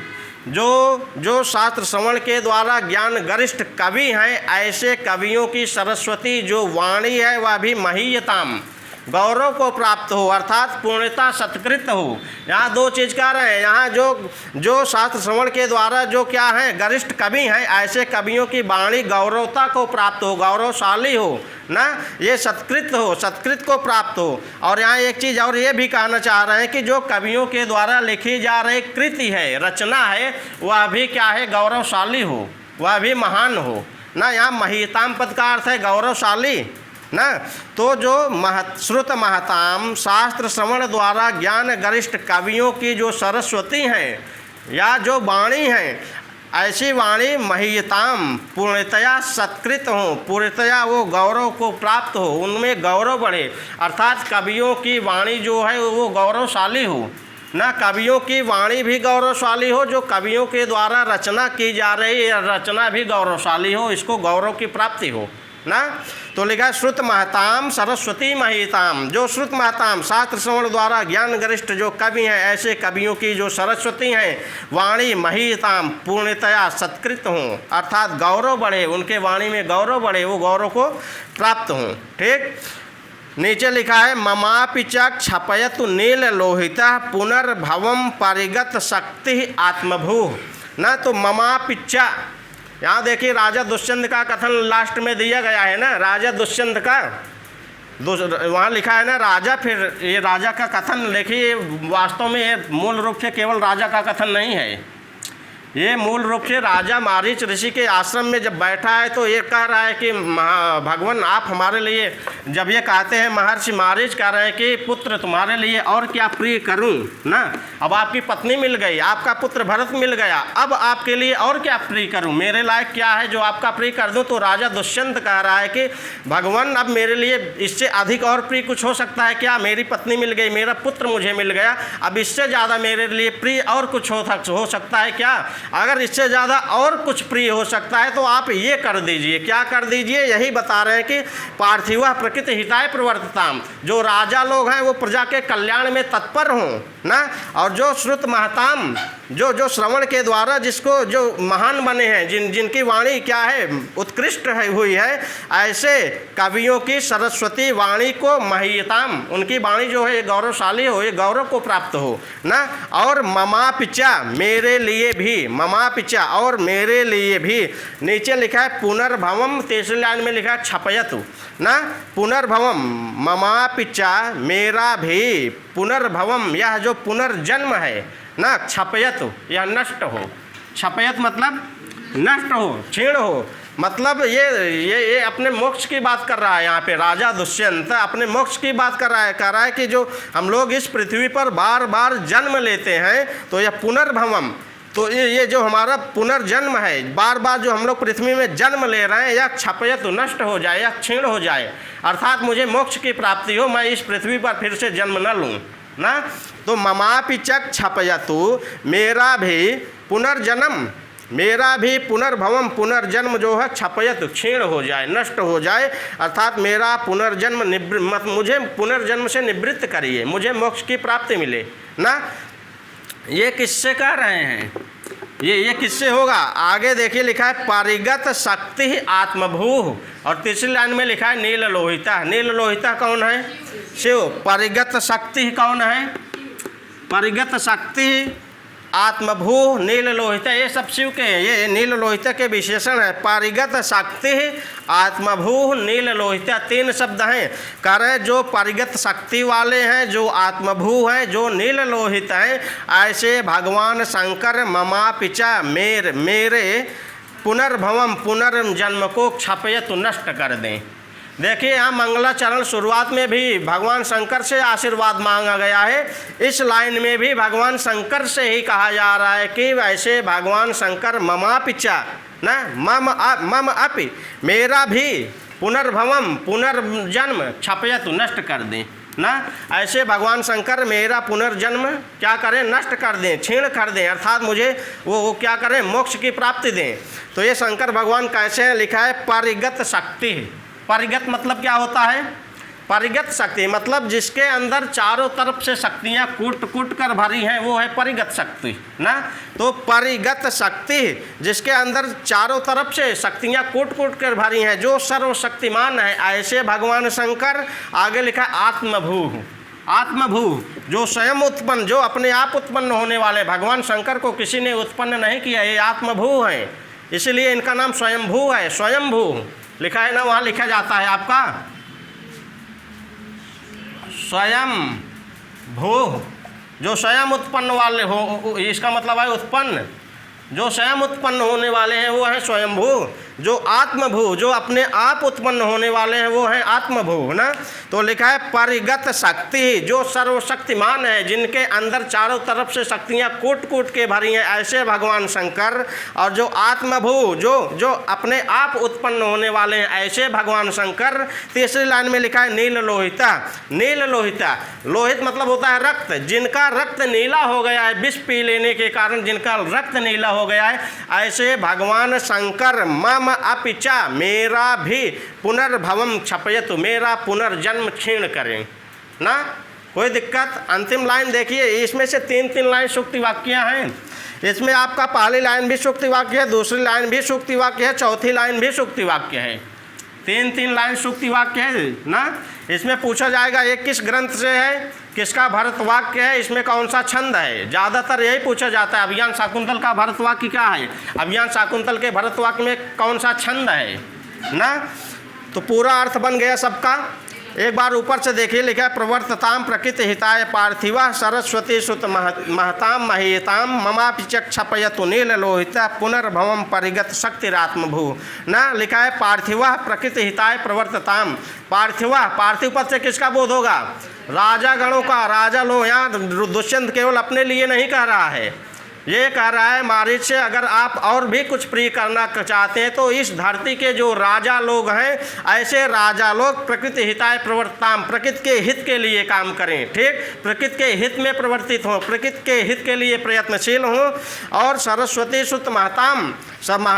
जो शास्त्र श्रवण के द्वारा ज्ञान गरिष्ठ कवि हैं, ऐसे कवियों की सरस्वती जो वाणी है वह भी महीयताम गौरव को प्राप्त हो, अर्थात पूर्णता सत्कृत हो। यहाँ दो चीज़ कह रहे हैं। यहाँ जो शास्त्र श्रवण के द्वारा जो क्या है गरिष्ठ कवि हैं, ऐसे कवियों की वाणी गौरवता को प्राप्त हो, गौरवशाली हो ना, ये सत्कृत हो, सत्कृत को प्राप्त हो। और यहाँ एक चीज़ और ये भी कहना चाह रहे हैं कि जो कवियों के द्वारा लिखी जा रही कृति है, रचना है, वह भी क्या है गौरवशाली हो, वह भी महान हो ना। यहाँ महीयताम पद का अर्थ है गौरवशाली ना। तो जो श्रुत महताम शास्त्र श्रवण द्वारा ज्ञान गरिष्ठ कवियों की जो सरस्वती हैं या जो वाणी हैं, ऐसी वाणी महीयताम पूर्णतया सत्कृत हो, पूर्णतया वो गौरव को प्राप्त हो, उनमें गौरव बढ़े। अर्थात कवियों की वाणी जो है वो गौरवशाली हो ना, कवियों की वाणी भी गौरवशाली हो, जो कवियों के द्वारा रचना की जा रही रचना भी गौरवशाली हो, इसको गौरव की प्राप्ति हो ना। तो लिखा श्रुत महताम सरस्वती महीयताम। जो श्रुत महताम शास्त्र श्रवण द्वारा ज्ञान गरिष्ठ जो कवि हैं, ऐसे कवियों की जो सरस्वती हैं वाणी महीयताम पूर्णतया सत्कृत हों, अर्थात गौरव बढ़े, उनके वाणी में गौरव बढ़े, वो गौरव को प्राप्त हों। ठीक। नीचे लिखा है ममापि च क्षपयतु नील लोहितः पुनर्भवम परिगत शक्ति आत्मभू। ना तो ममापि च यहाँ देखिए राजा दुष्यंत का कथन लास्ट में दिया गया है ना, राजा दुष्यंत का वहाँ लिखा है ना राजा, फिर ये राजा का कथन देखिए वास्तव में ये मूल रूप से केवल राजा का कथन नहीं है, ये मूल रूप से राजा मारीच ऋषि के आश्रम में जब बैठा है तो ये कह रहा है कि भगवान आप हमारे लिए, जब ये कहते हैं महर्षि मारीच कह रहे हैं कि पुत्र तुम्हारे लिए और क्या प्रिय करूं ना, अब आपकी पत्नी मिल गई, आपका पुत्र भरत मिल गया, अब आपके लिए और क्या प्रिय करूं, मेरे लायक क्या है जो आपका प्रिय कर दूं। तो राजा दुष्यंत कह रहा है कि भगवान अब मेरे लिए इससे अधिक और प्रिय कुछ हो सकता है क्या, मेरी पत्नी मिल गई, मेरा पुत्र मुझे मिल गया, अब इससे ज़्यादा मेरे लिए प्रिय और कुछ हो सकता है क्या, अगर इससे ज़्यादा और कुछ प्रिय हो सकता है तो आप ये कर दीजिए। क्या कर दीजिए, यही बता रहे हैं कि पार्थिव प्रकृति हिताय प्रवर्तताम, जो राजा लोग हैं वो प्रजा के कल्याण में तत्पर हों ना, और जो श्रुत महताम, जो श्रवण के द्वारा जिसको जो महान बने हैं, जिनकी वाणी क्या है उत्कृष्ट है हुई है, ऐसे कवियों की सरस्वती वाणी को महीयताम, उनकी वाणी जो है गौरवशाली हो, ये गौरव को प्राप्त हो ना, और ममा पिचा मेरे लिए भी, ममा पिचा और मेरे लिए भी, नीचे लिखा है पुनर्भवम, तीसरी लाइन में लिखा है छपयतु ना, पुनर्भवम ममा पिचा मेरा भी, पुनर्भवम यह जो पुनर्जन्म है ना, छपयत यह नष्ट हो, छपयत मतलब नष्ट हो, क्षीण हो, मतलब ये अपने मोक्ष की बात कर रहा है। यहाँ पे राजा दुष्यंत अपने मोक्ष की बात कर रहा है कि जो हम लोग इस पृथ्वी पर बार बार जन्म लेते हैं तो यह पुनर्भवम, तो ये जो हमारा पुनर्जन्म है, बार बार जो हम लोग पृथ्वी में जन्म ले रहे हैं, यह छपयत नष्ट हो जाए, यह क्षीण हो जाए, अर्थात मुझे मोक्ष की प्राप्ति हो, मैं इस पृथ्वी पर फिर से जन्म न लूँ ना। तो ममापि चक छपयतु, मेरा भी पुनर्जन्म, मेरा भी पुनर्भवम पुनर्जन्म जो है छपयत क्षीण हो जाए, नष्ट हो जाए, अर्थात मेरा पुनर्जन्म मुझे पुनर्जन्म से निवृत्त करिए, मुझे मोक्ष की प्राप्ति मिले ना। ये किससे कह रहे हैं, ये किससे होगा, आगे देखिए लिखा है पारिगत शक्ति आत्मभूः, और तीसरी लाइन में लिखा है नील लोहिता। नील लोहिता कौन है, शिव। पारिगत शक्ति कौन है, पारिगत शक्ति आत्मभूः नील लोहिता, ये सब शिव के हैं, ये नील लोहिता के विशेषण है। पारिगत शक्ति आत्मभूः नील लोहिता, तीन शब्द हैं। कह रहे जो पारिगत शक्ति वाले हैं, जो आत्मभूः हैं, जो नील लोहित हैं, ऐसे भगवान शंकर ममा पिचा मेरे पुनर्भवम पुनर्जन्म को छपयत नष्ट कर दें। देखिए यहाँ मंगलाचरण शुरुआत में भी भगवान शंकर से आशीर्वाद मांगा गया है, इस लाइन में भी भगवान शंकर से ही कहा जा रहा है कि वैसे भगवान शंकर ममापिचा ना, मम अपि मेरा भी पुनर्भवम पुनर्जन्म छपयत नष्ट कर दें ना, ऐसे भगवान शंकर मेरा पुनर्जन्म क्या करें, नष्ट कर दें, क्षीण कर दें, अर्थात मुझे वो क्या करें, मोक्ष की प्राप्ति दें। तो ये शंकर भगवान कैसे हैं, लिखा है पारिगत शक्ति। पारिगत मतलब क्या होता है, पारिगत शक्ति मतलब जिसके अंदर चारों तरफ से शक्तियाँ कूट कर भरी हैं, वो है पारिगत शक्ति ना। तो पारिगत शक्ति जिसके अंदर चारों तरफ से शक्तियाँ कूट कर भरी हैं, जो सर्वशक्तिमान है, ऐसे भगवान शंकर। आगे लिखा है आत्मभूः, आत्मभूः जो स्वयं उत्पन्न, जो अपने आप उत्पन्न होने वाले, भगवान शंकर को किसी ने उत्पन्न नहीं किया, ये आत्मभूः हैं, इसलिए इनका नाम स्वयंभू है। स्वयंभू लिखा है ना, वहाँ लिखा जाता है आपका स्वयं भू, जो स्वयं उत्पन्न वाले हो, इसका मतलब है उत्पन्न, जो स्वयं उत्पन्न होने वाले हैं वो है स्वयंभू। जो आत्मभू, जो अपने आप उत्पन्न होने वाले हैं वो है आत्मभू ना। तो लिखा है परिगत शक्ति, जो सर्वशक्तिमान है, जिनके अंदर चारों तरफ से शक्तियाँ कूट के भरी हैं, ऐसे भगवान शंकर। और जो आत्मभू, जो अपने आप उत्पन्न होने वाले हैं, ऐसे भगवान शंकर। तीसरी लाइन में लिखा है नील लोहिता। नील लोहिता, लोहित मतलब होता है रक्त, जिनका रक्त नीला हो गया है विष पी लेने के कारण, जिनका रक्त नीला हो गया है, ऐसे भगवान शंकर मम अपिचा मेरा भी पुनर्भवम छपयतु, मेरा पुनर्जन्म क्षीण करें ना। कोई दिक्कत। अंतिम लाइन देखिए, इसमें से तीन लाइन सूक्ति वाक्य हैं। इसमें आपका पहली लाइन भी सूक्ति वाक्य है, दूसरी लाइन भी सूक्ति वाक्य है, चौथी लाइन भी सूक्ति वाक्य है। तीन लाइन सूक्ति वाक्य है ना। इसमें पूछा जाएगा ये किस ग्रंथ से है, किसका भरत वाक्य है, इसमें कौन सा छंद है, ज़्यादातर यही पूछा जाता है। अभिज्ञान शाकुंतल का भरत वाक्य क्या है, अभिज्ञान शाकुंतल के भरत वाक्य में कौन सा छंद है ना। तो पूरा अर्थ बन गया सबका। एक बार ऊपर से देखिए, लिखा है प्रवर्तताम प्रकृति हिताय पार्थिवा सरस्वती सुत महताम महीताम ममापि चक्षपयतु नील लोहित पुनर्भवम परिगत शक्तिरात्मभू ना। लिखा है पार्थिवा प्रकृति हिताय प्रवर्तताम। पार्थिवा, पार्थिव पद से किसका बोध होगा, राजा गणों का। राजा लोग, यहाँ दुष्यंत केवल अपने लिए नहीं कह रहा है, ये कह रहा है मारीच से अगर आप और भी कुछ प्रिय करना चाहते हैं तो इस धरती के जो राजा लोग हैं, ऐसे राजा लोग प्रकृति हिताय प्रवर्तताम, प्रकृति के हित के लिए काम करें, ठीक, प्रकृति के हित में प्रवर्तित हों, प्रकृति के हित के लिए प्रयत्नशील हों। और सरस्वती श्रुत महताम,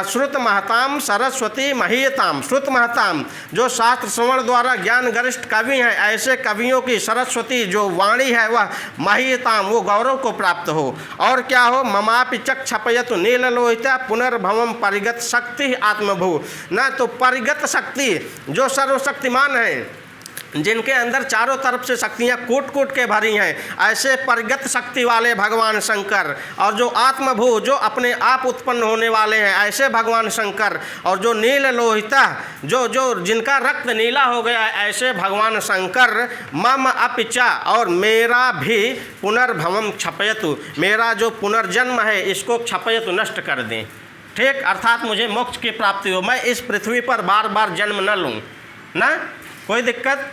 श्रुत महताम सरस्वती महीयताम, श्रुत महताम जो शास्त्र श्रवण द्वारा ज्ञान गरिष्ठ कवि हैं, ऐसे कवियों की सरस्वती जो वाणी है वह महीयताम, वो गौरव को प्राप्त हो। और क्या हो, ममापि चक्षपयतु नील लोहिता पुनर्भवम परिगत शक्ति आत्मभू ना। तो परिगत शक्ति जो सर्वशक्तिमान है, जिनके अंदर चारों तरफ से शक्तियाँ कूट कूट के भरी हैं, ऐसे परिगत शक्ति वाले भगवान शंकर। और जो आत्मभू जो अपने आप उत्पन्न होने वाले हैं, ऐसे भगवान शंकर। और जो नील लोहिता जो जिनका रक्त नीला हो गया है, ऐसे भगवान शंकर। मम अपिचा और मेरा भी पुनर्भवम क्षपयतु, मेरा जो पुनर्जन्म है इसको क्षपयतु नष्ट कर दें, ठीक, अर्थात मुझे मोक्ष की प्राप्ति हो, मैं इस पृथ्वी पर बार बार जन्म न लूँ ना, कोई दिक्कत।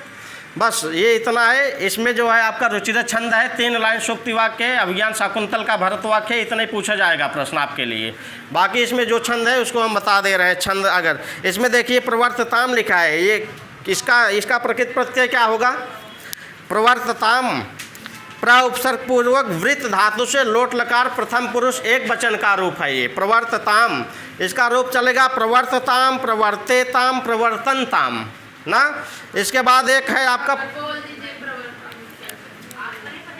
बस ये इतना है। इसमें जो है आपका रुचिरत छंद है, 3 लाइन सूक्ति वाक्य है, अभिज्ञान शाकुंतल का भरत वाक्य है, इतना ही पूछा जाएगा प्रश्न आपके लिए। बाकी इसमें जो छंद है उसको हम बता दे रहे हैं। छंद अगर इसमें देखिए प्रवर्तताम लिखा है, ये इसका प्रकृत प्रत्यय क्या होगा, प्रवर्तताम प्र उपसर्ग पूर्वक वृत्त धातु से लोट लकार प्रथम पुरुष एक वचन का रूप है ये प्रवर्तताम। इसका रूप चलेगा प्रवर्तताम, प्रवर्तेताम, प्रवर्तनताम ना। इसके बाद एक है आपका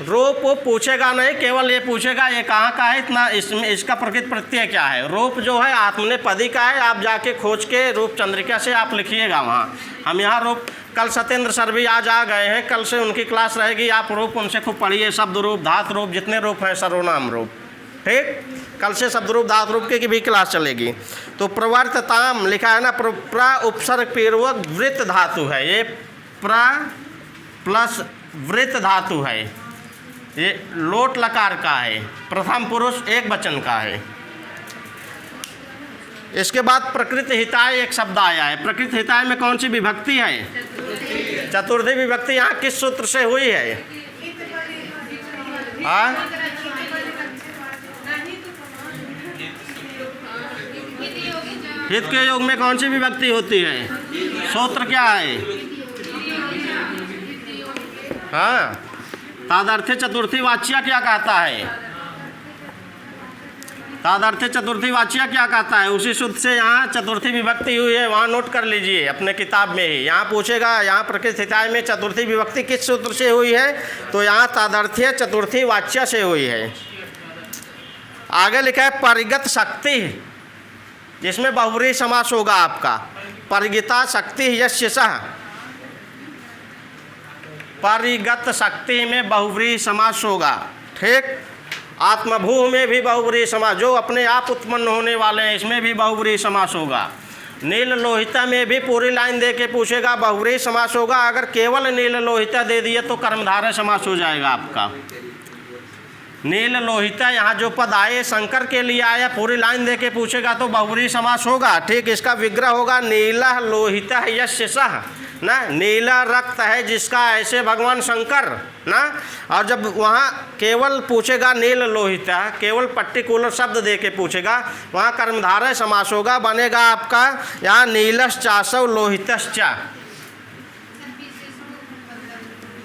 रूप, पूछेगा नहीं, केवल ये पूछेगा ये कहाँ का है, इतना इसमें इसका प्रकृत प्रत्यय क्या है। रूप जो है आत्मनेपदी का है, आप जाके खोज के रूप चंद्रिका से आप लिखिएगा वहाँ। हम यहाँ रूप, कल सत्येंद्र सर भी आज आ गए हैं, कल से उनकी क्लास रहेगी, आप रूप उनसे खूब पढ़िए, शब्द रूप, धातु रूप, जितने रूप हैं सर्वनाम रूप, ठीक। कल से शब्द रूप धातु रूप की भी क्लास चलेगी। तो प्रवर्तताम लिखा है ना, प्र उपसर्ग पूर्वक वृत्त धातु है, ये प्र प्लस वृत्त धातु है, ये लोट लकार का है, प्रथम पुरुष एक वचन का है। इसके बाद प्रकृति हिताय एक शब्द आया है। प्रकृति हिताय में कौन सी विभक्ति है, चतुर्थी विभक्ति। यहाँ किस सूत्र से हुई है, हित के योग में कौन सी विभक्ति होती है, सूत्र क्या है, हाँ, तादर्थे चतुर्थी वाच्य क्या कहता है, तादर्थे चतुर्थी वाच्य क्या कहता है, उसी सूत्र से यहाँ चतुर्थी विभक्ति हुई है, वहाँ नोट कर लीजिए अपने किताब में ही। यहाँ पूछेगा, यहाँ प्रकृति हिताय में चतुर्थी विभक्ति किस सूत्र से हुई है, तो यहाँ तादर्थीय चतुर्थी वाच्य से हुई है। आगे लिखा है परिगत शक्ति, जिसमें बहुव्रीहि समास होगा आपका, परिगिता शक्ति यस्य सह, परिगत शक्ति में बहुव्रीहि समास होगा, ठीक। आत्मभू में भी बहुव्रीहि समास, जो अपने आप उत्पन्न होने वाले हैं, इसमें भी बहुव्रीहि समास होगा। नील लोहिता में भी पूरी लाइन दे के पूछेगा, बहुव्रीहि समास होगा। अगर केवल नील लोहिता दे दिए तो कर्मधारय समास हो जाएगा आपका। नील लोहिता यहाँ जो पद आए शंकर के लिए आया, पूरी लाइन दे के पूछेगा तो बहुव्रीहि समास होगा, ठीक। इसका विग्रह होगा नीला लोहिता यस्य सह ना, नीला रक्त है जिसका, ऐसे भगवान शंकर ना। और जब वहाँ केवल पूछेगा नील लोहिता, केवल पर्टिकुलर शब्द दे के पूछेगा, वहाँ कर्मधारय समास होगा, बनेगा आपका यहाँ नीलश्चासव लोहितश्चा।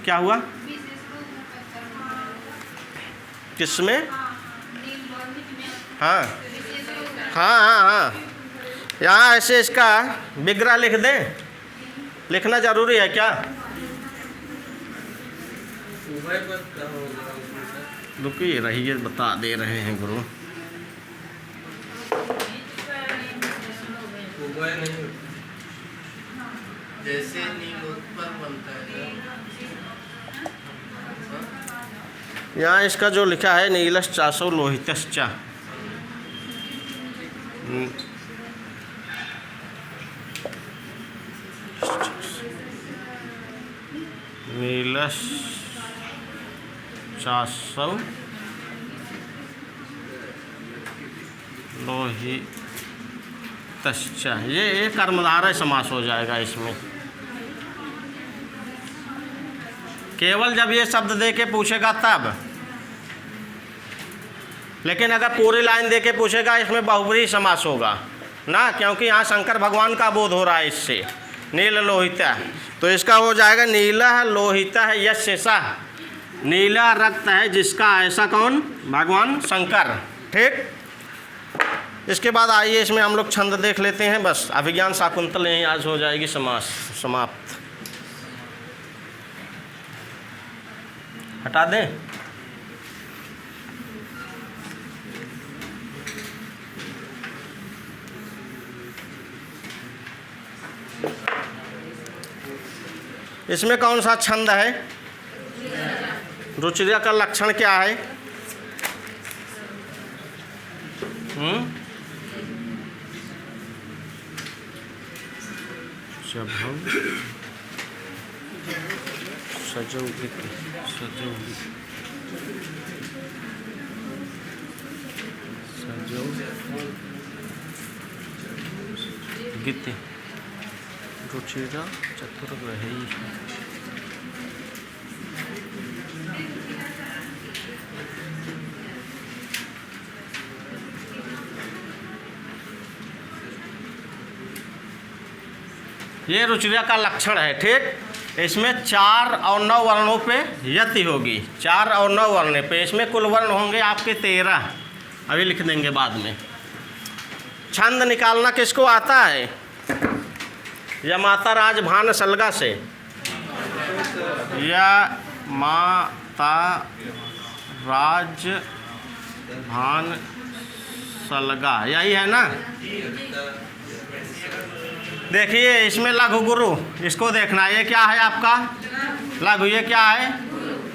क्या हुआ, किसमें, हाँ हाँ हाँ हाँ, यहाँ ऐसे इसका विग्रह लिख दें, लिखना जरूरी है क्या, रुकिए रहिए, बता दे रहे हैं गुरु। जैसे नीलोत्पल बनता है यहाँ इसका जो लिखा है नीलश्चासौ लोहितश्च, नीलश्चासौ लोहितश्च, ये कर्मधारय समास हो जाएगा इसमें। केवल जब ये शब्द दे के पूछेगा तब, लेकिन अगर पूरी लाइन दे के पूछेगा इसमें बहुब्रीहि समास होगा ना, क्योंकि यहाँ शंकर भगवान का बोध हो रहा है इससे। नील लोहित, तो इसका हो जाएगा नीला लोहित है यस्य सः, नीला रक्त है जिसका, ऐसा कौन? भगवान शंकर। ठीक, इसके बाद आइए इसमें हम लोग छंद देख लेते हैं। बस अभिज्ञान शाकुंतल यहीं आज हो जाएगी समाप्त। हटा दें। इसमें कौन सा छंद है? रुचिरा का लक्षण क्या है? गीति रुचिरा चतुर्ग्रही। ये रुचिरा का लक्षण है। ठीक, इसमें 4 और 9 वर्णों पे यति होगी, 4 और 9 वर्ण पे। इसमें कुल वर्ण होंगे आपके 13, अभी लिख देंगे बाद में। छंद निकालना किसको आता है? या माता राज भान सलगा से, या माता राज भान सलगा, यही है ना। देखिए इसमें लघु गुरु, इसको देखना। ये क्या है आपका? लघु। ये क्या है?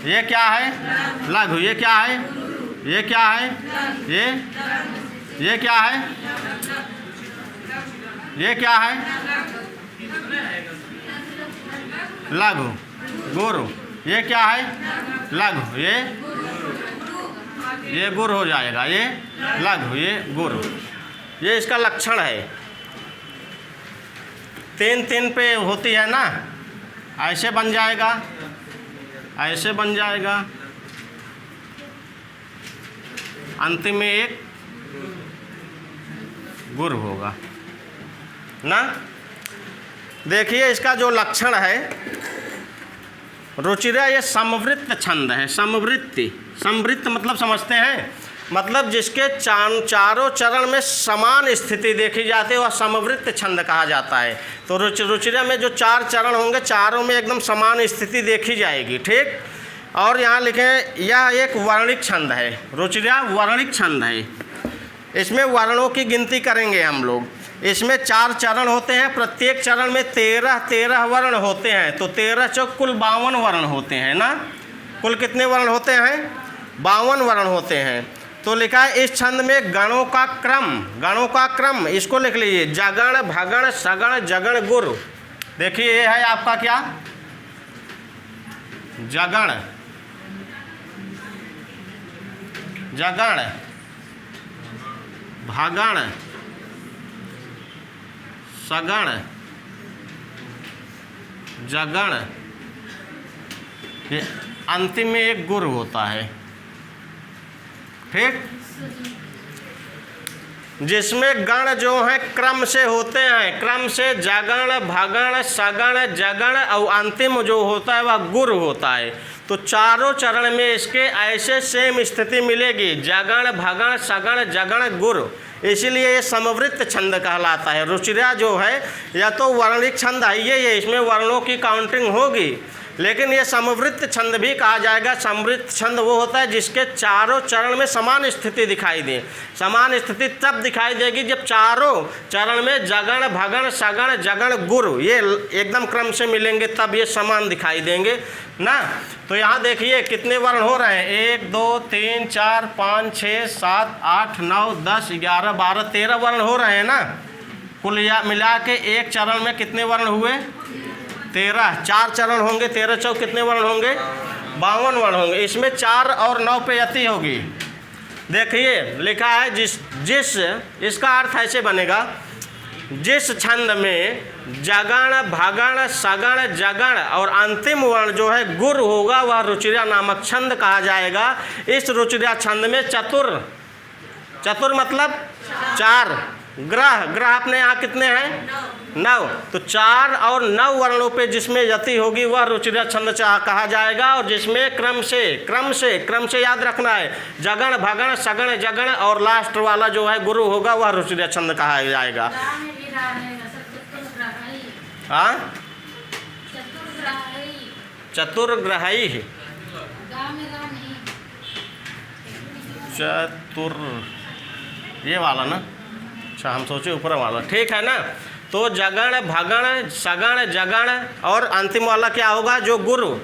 ये क्या है? लघु। ये क्या है? ये क्या है? ये क्या है? ये क्या है? लघु गुरु। ये क्या है? लघु। ये गुरु हो जाएगा, ये लघु, ये गुरु। ये इसका लक्षण है। 3 पे होती है ना, ऐसे बन जाएगा, ऐसे बन जाएगा, अंतिम में एक गुरु होगा ना। देखिए इसका जो लक्षण है, रुचिरा ये समवृत्त छंद है। समवृत्ति, समवृत्त मतलब समझते हैं, मतलब जिसके चारों चरण में समान स्थिति देखी जाती है वह समवृत्त छंद कहा जाता है। तो रुचिरा में जो 4 चरण होंगे, चारों में एकदम समान स्थिति देखी जाएगी। ठीक, और यहाँ लिखें यह एक वर्णिक छंद है। रुचिरा वर्णिक छंद है। इसमें वर्णों की गिनती करेंगे हम लोग। इसमें 4 चरण होते हैं, प्रत्येक चरण में 13 वर्ण होते हैं। तो 13 चौक कुल 52 वर्ण होते हैं ना। कुल कितने वर्ण होते हैं? 52 वर्ण होते हैं। तो लिखा है इस छंद में गणों का क्रम, इसको लिख लीजिए, जगण भगण सगण जगण गुरु। देखिए ये है आपका क्या? जगण, जगण भगण सगण जगण, ये अंतिम में एक गुरु होता है। ठीक, जिसमें गण जो है क्रम से होते हैं, क्रम से जगण भगण सगण जगण, और अंतिम जो होता है वह गुरु होता है। तो चारों चरण में इसके ऐसे सेम स्थिति मिलेगी, जगण भगण सगण जगण गुरु। इसीलिए ये समवृत्त छंद कहलाता है। रुचिरा जो है या तो वर्णिक छंद है, ये इसमें वर्णों की काउंटिंग होगी, लेकिन ये समवृत्त छंद भी कहा जाएगा। समवृत्त छंद वो होता है जिसके चारों चरण में समान स्थिति दिखाई दे। समान स्थिति तब दिखाई देगी जब चारों चरण में जगण, भगण, सगण, जगण, गुरु ये एकदम क्रम से मिलेंगे, तब ये समान दिखाई देंगे ना। तो यहाँ देखिए कितने वर्ण हो रहे हैं, 1 2 3 4 5 6 7 8 9 10 11 12 13 वर्ण हो रहे हैं ना। कुल मिला के एक चरण में कितने वर्ण हुए, 13। 4 चरण होंगे, 13 चौक कितने वर्ण होंगे, 52 वर्ण होंगे। इसमें 4 और 9 पे यति होगी। देखिए लिखा है जिस इसका अर्थ ऐसे बनेगा, जिस छंद में जगण, भगण, सगण, जगण और अंतिम वर्ण जो है गुर होगा वह रुचिरा नामक छंद कहा जाएगा। इस रुचिरा छंद में चतुर मतलब 4, ग्रह अपने यहाँ कितने हैं, 9। तो 4 और 9 वर्णों पे जिसमें यति होगी वह रुचिरा छंद कहा जाएगा। और जिसमें क्रम से याद रखना है, जगण, भगण, सगण, जगण और लास्ट वाला जो है गुरु होगा वह रुचिरा छंद कहा जाएगा। हाँ, चतुर्ग्रही, ये वाला ना, अच्छा हम सोचे ऊपर वाला, ठीक है ना। तो जगण, भगण, सगण, जगण और अंतिम वाला क्या होगा, जो गुरु,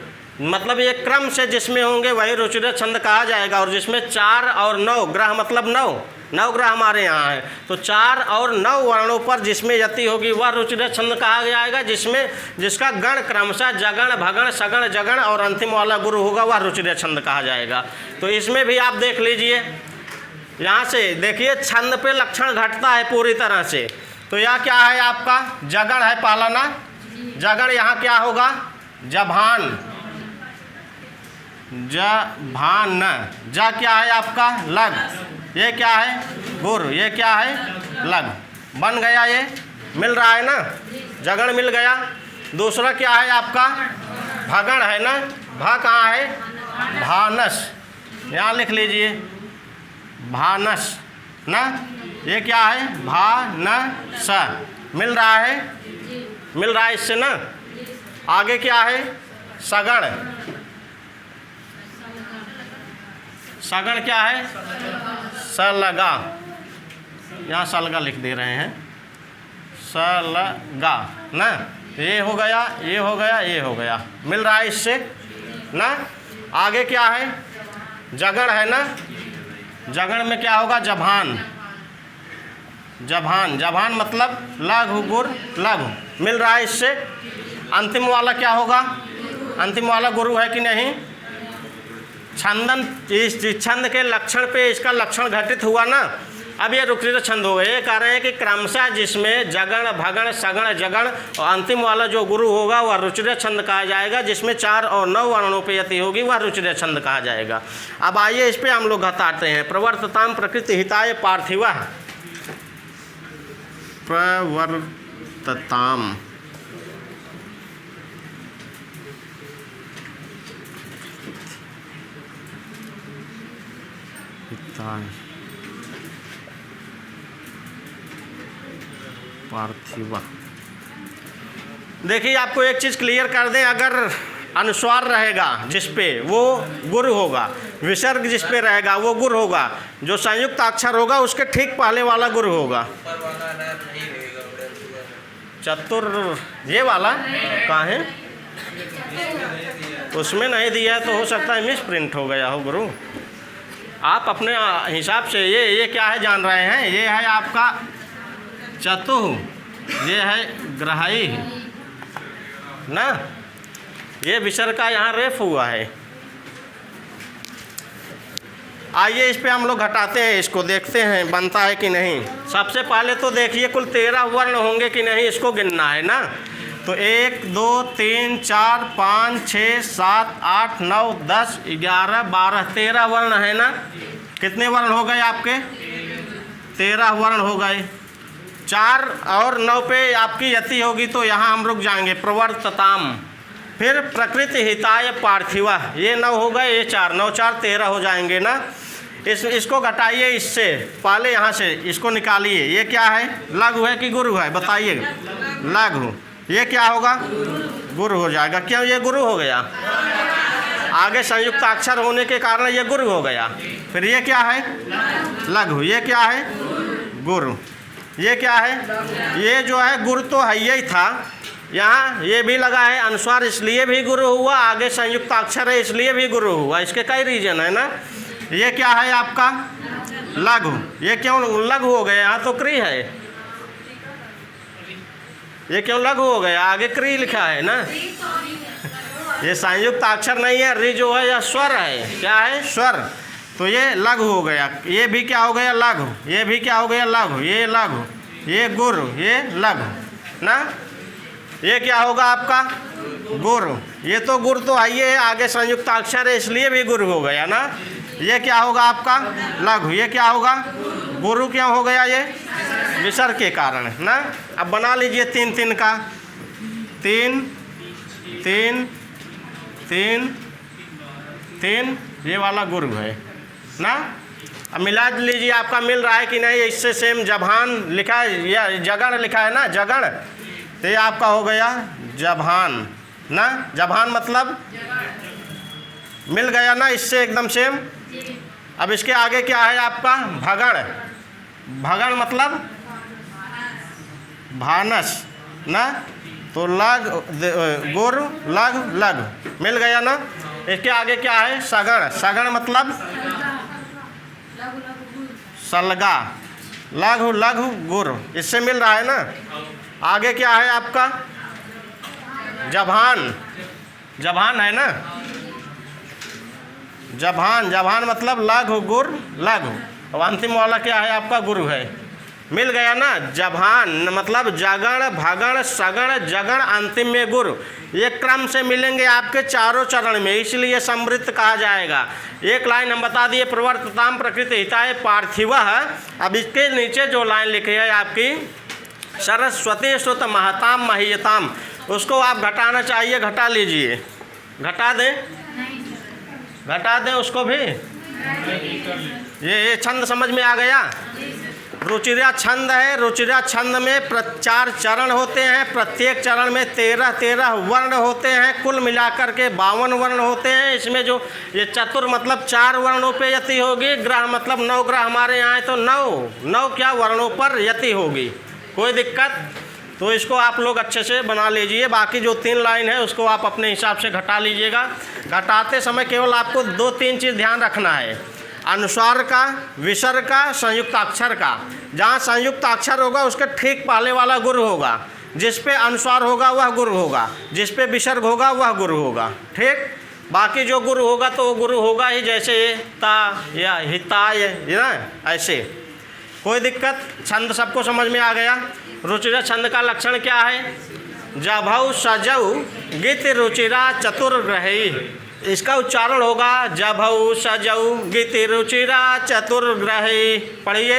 मतलब ये क्रम से जिसमें होंगे वही रुचिरा छंद कहा जाएगा। और जिसमें 4 और 9 ग्रह मतलब 9 ग्रह हमारे यहाँ है, तो 4 और 9 वर्णों पर जिसमें यति होगी वह रुचिरा छंद कहा जाएगा। जिसका गण क्रमशः जगण, भगण, सगण, जगण और अंतिम वाला गुरु होगा वह रुचिरा छंद कहा जाएगा। तो इसमें भी आप देख लीजिए, यहाँ से देखिए छंद पे लक्षण घटता है पूरी तरह से। तो यह क्या है आपका, जगण है पहला ना, जगण यहाँ क्या होगा, जभान, जभान, जा क्या है आपका लग, ये क्या है गुर, ये क्या है लग, बन गया, ये मिल रहा है ना, जगण मिल गया। दूसरा क्या है आपका भगण है ना, भा कहाँ है, भानस, यहाँ लिख लीजिए भानस ना, ये क्या है भानस, मिल रहा है इससे ना। आगे क्या है सगण, सगण क्या है सलगा, यहाँ सलगा लिख दे रहे हैं, सलगा ना, ये हो गया, ये हो गया, ये हो गया, मिल रहा है इससे ना। आगे क्या है जगण है ना, जगण में क्या होगा जभान, जभान, जभान मतलब लघु गुर लघु, मिल रहा है इससे। अंतिम वाला क्या होगा, अंतिम वाला गुरु है कि नहीं, छंदन, इस छंद के लक्षण पे इसका लक्षण घटित हुआ ना। अब ये रुचिरा छंद हो गए। ये कह रहे हैं कि क्रमशः जिसमें जगण, भगण, सगण, जगण और अंतिम वाला जो गुरु होगा वह रुचिरा छंद कहा जाएगा। जिसमें 4 और 9 वर्णों पे यति होगी वह रुचिरा छंद कहा जाएगा। अब आइए इस पे हम लोग घटाते हैं। प्रवर्तताम प्रकृति हिताय पार्थिवा, प्रवर्तताम हिताय पार्थिवा। देखिए आपको एक चीज़ क्लियर कर दें, अगर अनुस्वार रहेगा जिस पे वो गुरु होगा, विसर्ग जिस पे रहेगा वो गुरु होगा, जो संयुक्त अक्षर होगा उसके ठीक पहले वाला गुरु होगा। चतुर ये वाला कहाँ है, उसमें नहीं दिया है तो हो सकता है मिस प्रिंट हो गया हो गुरु। आप अपने हिसाब से ये क्या है जान रहे हैं, ये है आपका चतु, ये है ग्रहाई ना, ये विसर्ग का यहाँ रेफ हुआ है। आइए इस पे हम लोग घटाते हैं, इसको देखते हैं बनता है कि नहीं। सबसे पहले तो देखिए कुल 13 वर्ण होंगे कि नहीं, इसको गिनना है ना। तो 1 2 3 4 5 6 7 8 9 10 11 12 13 वर्ण है ना। कितने वर्ण हो गए आपके, 13 वर्ण हो गए। 4 और 9 पे आपकी यति होगी तो यहाँ हम रुक जाएंगे, प्रवर्तताम। फिर प्रकृति हिताय पार्थिवा, ये 9 हो गए, ये 4, 9 4 13 हो जाएंगे ना। इसको घटाइए इससे, पहले यहाँ से इसको निकालिए। ये क्या है, लघु है कि गुरु है बताइए, लघु। ये क्या होगा? गुरु हो जाएगा। क्यों ये गुरु हो गया? आगे संयुक्त अक्षर होने के कारण ये गुरु हो गया। फिर ये क्या है? लघु। ये क्या है? गुरु। ये क्या है? ये जो है गुरु तो है यही था, यहाँ ये भी लगा है अनुस्वार, इसलिए भी गुरु हुआ, आगे संयुक्त अक्षर है इसलिए भी गुरु हुआ। इसके कई रीजन है ना। ये क्या है आपका? लघु। ये क्यों लघु हो गया? यहाँ तो क्री है, ये क्यों लघु हो गया? आगे क्री लिखा है ना। ये संयुक्त अक्षर नहीं है, री जो है यह स्वर है। क्या है? स्वर। तो ये लघु हो गया। ये भी क्या हो गया? लघु। ये भी क्या हो गया? लघु। ये लघु, ये गुरु, ये लघु ना। ये क्या होगा आपका? गुरु। ये तो गुरु तो है, ये आगे संयुक्त अक्षर है इसलिए भी गुरु हो गया ना। ये क्या होगा आपका? लघु। ये क्या होगा? गुरु। क्यों हो गया? ये विसर्ग के कारण ना। अब बना लीजिए 3 3 का। 3 3 3 3, ये वाला गुरु है ना। अब मिला लीजिए, आपका मिल रहा है कि नहीं? इससे सेम जभान लिखा है या जगण लिखा है ना, जगण। तो ये आपका हो गया जभान ना। जभान मतलब मिल गया ना इससे एकदम सेम। अब इसके आगे क्या है आपका? भगण। भगण मतलब भानस ना। तो लग गुरु, लघु, लघु मिल गया ना। इसके आगे क्या है? सगण। सगण मतलब सलगा। लघु, लघु, गुरु, इससे मिल रहा है ना। आगे क्या है आपका? जभान। जभान है ना। जभान। जभान मतलब लघु, गुरु, लघु। अब अंतिम वाला क्या है आपका? गुरु है। मिल गया ना। जभान मतलब जगण, भगण, सगण, जगण, अंतिम में गुरु। ये क्रम से मिलेंगे आपके चारों चरण में, इसलिए समृद्ध कहा जाएगा। एक लाइन हम बता दिए, प्रवर्तताम प्रकृति हिताय पार्थिवः। अब इसके नीचे जो लाइन लिखी है आपकी, सरस्वती श्रुत महताम महीयताम, उसको आप घटाना चाहिए, घटा लीजिए। घटा दें? घटा दें उसको भी। ये छंद समझ में आ गया? रुचिरा छंद है। रुचिरा छंद में 4 चरण होते हैं, प्रत्येक चरण में 13 वर्ण होते हैं, कुल मिलाकर के 52 वर्ण होते हैं। इसमें जो ये चतुर मतलब 4 वर्णों पे यति होगी, ग्रह मतलब 9 ग्रह हमारे यहाँ है, तो 9 क्या वर्णों पर यति होगी। कोई दिक्कत? तो इसको आप लोग अच्छे से बना लीजिए। बाकी जो 3 लाइन है उसको आप अपने हिसाब से घटा लीजिएगा। घटाते समय केवल आपको 2-3 चीज़ ध्यान रखना है, अनुस्वार का, विसर्ग का, संयुक्त अक्षर का। जहाँ संयुक्त अक्षर होगा उसके ठीक पहले वाला गुरु होगा, जिस पे अनुस्वार होगा वह गुरु होगा, जिस पे विसर्ग होगा वह गुरु होगा। ठीक? बाकी जो गुरु होगा तो वो गुरु होगा ही, जैसे ता या हिता ये ना, ऐसे। कोई दिक्कत? छंद सबको समझ में आ गया? रुचिरा छंद का लक्षण क्या है? जभौ सजौ गीत रुचिरा चतुर्ग्रही। इसका उच्चारण होगा जभौ सजौ गीति रुचिरा चतुर्ग्रही। पढ़िए।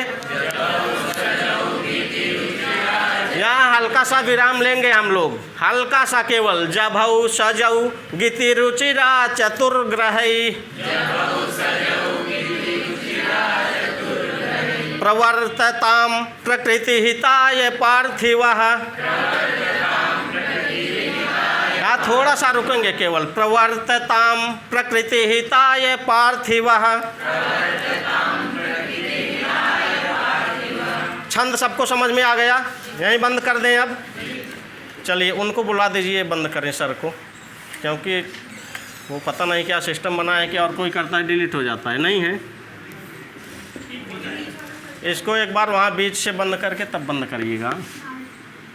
यहाँ हल्का सा विराम लेंगे हम लोग, हल्का सा केवल। जभौ सजौ गीति रुचिरा चतुर्ग्रही। प्रवर्तताम प्रकृति हिताय पार्थिवः। थोड़ा सा रुकेंगे केवल। प्रवर्तताम प्रकृति हिताय पार्थिवः। छंद सबको समझ में आ गया? यहीं बंद कर दें अब। चलिए उनको बुला दीजिए, बंद करें सर को, क्योंकि वो पता नहीं क्या सिस्टम बना है कि और कोई करता है डिलीट हो जाता है। नहीं है, इसको एक बार वहाँ बीच से बंद करके तब बंद करिएगा।